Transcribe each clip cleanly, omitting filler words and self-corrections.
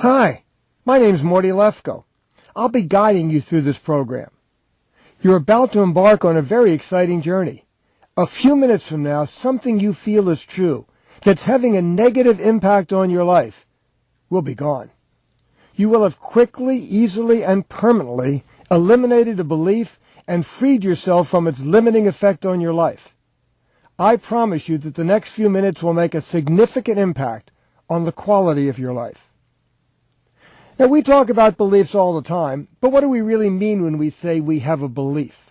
Hi, my name's Morty Lefko. I'll be guiding you through this program. You're about to embark on a very exciting journey. A few minutes from now, something you feel is true, that's having a negative impact on your life, will be gone. You will have quickly, easily, and permanently eliminated a belief and freed yourself from its limiting effect on your life. I promise you that the next few minutes will make a significant impact on the quality of your life. Now, we talk about beliefs all the time, but what do we really mean when we say we have a belief?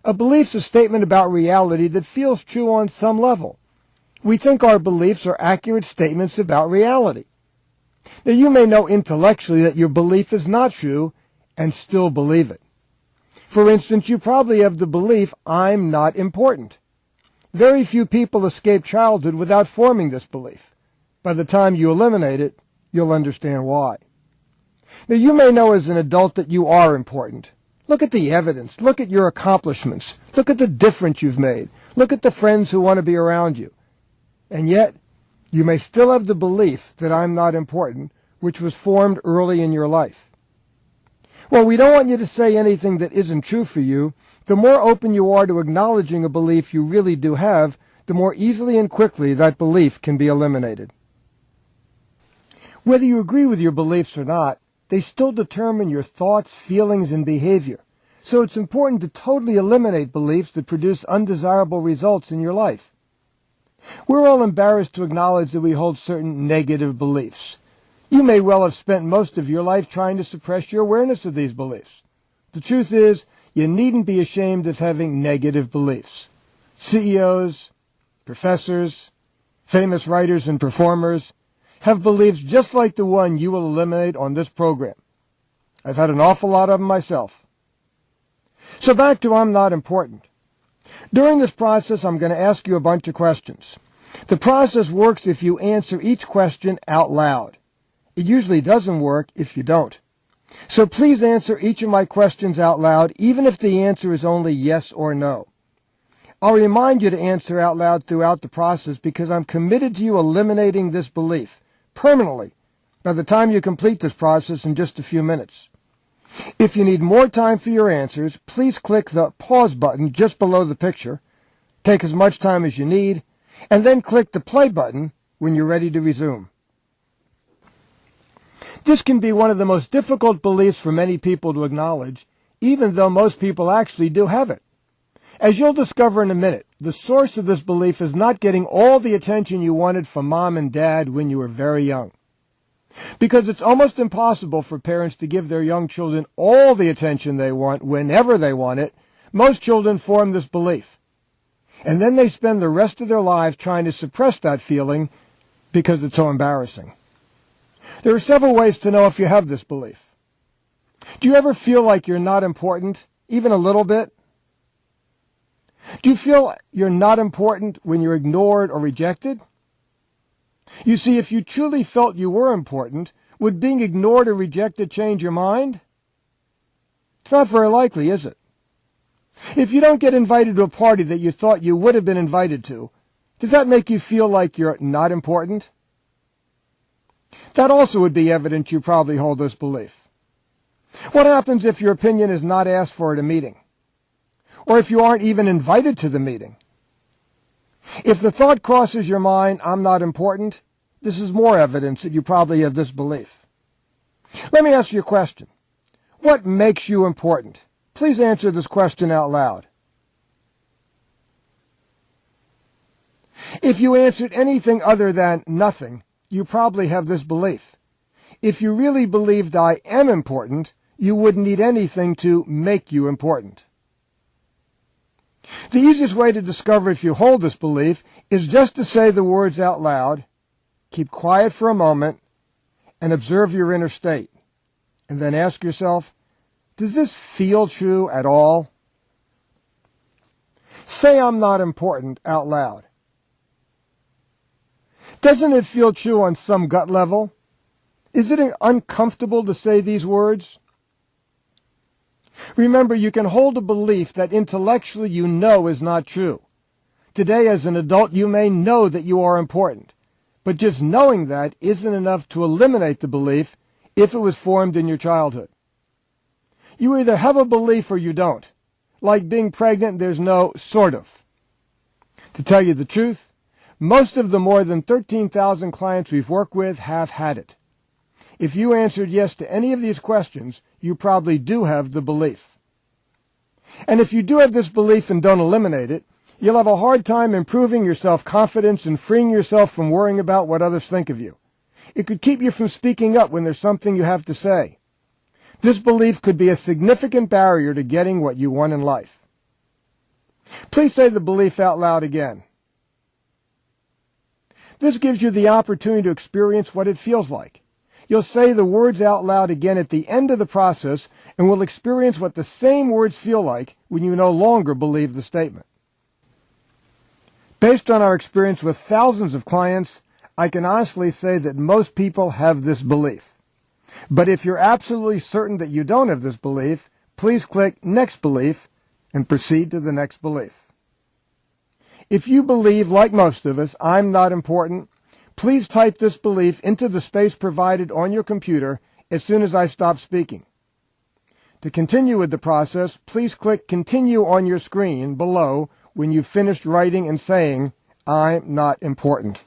A belief's a statement about reality that feels true on some level. We think our beliefs are accurate statements about reality. Now, you may know intellectually that your belief is not true and still believe it. For instance, you probably have the belief, I'm not important. Very few people escape childhood without forming this belief. By the time you eliminate it, you'll understand why. Now, you may know as an adult that you are important. Look at the evidence. Look at your accomplishments. Look at the difference you've made. Look at the friends who want to be around you. And yet, you may still have the belief that I'm not important, which was formed early in your life. Well, we don't want you to say anything that isn't true for you. The more open you are to acknowledging a belief you really do have, the more easily and quickly that belief can be eliminated. Whether you agree with your beliefs or not, they still determine your thoughts, feelings, and behavior. So it's important to totally eliminate beliefs that produce undesirable results in your life. We're all embarrassed to acknowledge that we hold certain negative beliefs. You may well have spent most of your life trying to suppress your awareness of these beliefs. The truth is, you needn't be ashamed of having negative beliefs. CEOs, professors, famous writers and performers have beliefs just like the one you will eliminate on this program. I've had an awful lot of them myself. So back to I'm not important. During this process, I'm going to ask you a bunch of questions. The process works if you answer each question out loud. It usually doesn't work if you don't. So please answer each of my questions out loud, even if the answer is only yes or no. I'll remind you to answer out loud throughout the process because I'm committed to you eliminating this belief permanently by the time you complete this process in just a few minutes. If you need more time for your answers, please click the pause button just below the picture. Take as much time as you need, and then click the play button when you're ready to resume. This can be one of the most difficult beliefs for many people to acknowledge, even though most people actually do have it. As you'll discover in a minute, the source of this belief is not getting all the attention you wanted from mom and dad when you were very young. Because it's almost impossible for parents to give their young children all the attention they want whenever they want it, most children form this belief. And then they spend the rest of their lives trying to suppress that feeling because it's so embarrassing. There are several ways to know if you have this belief. Do you ever feel like you're not important, even a little bit? Do you feel you're not important when you're ignored or rejected? You see, if you truly felt you were important, would being ignored or rejected change your mind? It's not very likely, is it? If you don't get invited to a party that you thought you would have been invited to, does that make you feel like you're not important? That also would be evidence you probably hold this belief. What happens if your opinion is not asked for at a meeting? Or if you aren't even invited to the meeting? If the thought crosses your mind, I'm not important, this is more evidence that you probably have this belief. Let me ask you a question. What makes you important? Please answer this question out loud. If you answered anything other than nothing, you probably have this belief. If you really believed I am important, you wouldn't need anything to make you important. The easiest way to discover if you hold this belief is just to say the words out loud, keep quiet for a moment, and observe your inner state. And then ask yourself, does this feel true at all? Say I'm not important out loud. Doesn't it feel true on some gut level? Is it uncomfortable to say these words? Remember, you can hold a belief that intellectually you know is not true. Today, as an adult, you may know that you are important, But just knowing that isn't enough to eliminate the belief if it was formed in your childhood. You either have a belief or you don't. Like being pregnant, there's no sort of. To tell you the truth, most of the more than 13,000 clients we've worked with have had it. If you answered yes to any of these questions, you probably do have the belief. And if you do have this belief and don't eliminate it, you'll have a hard time improving your self-confidence and freeing yourself from worrying about what others think of you. It could keep you from speaking up when there's something you have to say. This belief could be a significant barrier to getting what you want in life. Please say the belief out loud again. This gives you the opportunity to experience what it feels like. You'll say the words out loud again at the end of the process and will experience what the same words feel like when you no longer believe the statement. Based on our experience with thousands of clients, I can honestly say that most people have this belief. But if you're absolutely certain that you don't have this belief, please click Next Belief and proceed to the next belief. If you believe, like most of us, I'm not important, please type this belief into the space provided on your computer as soon as I stop speaking. To continue with the process, please click Continue on your screen below when you've finished writing and saying, I'm not important.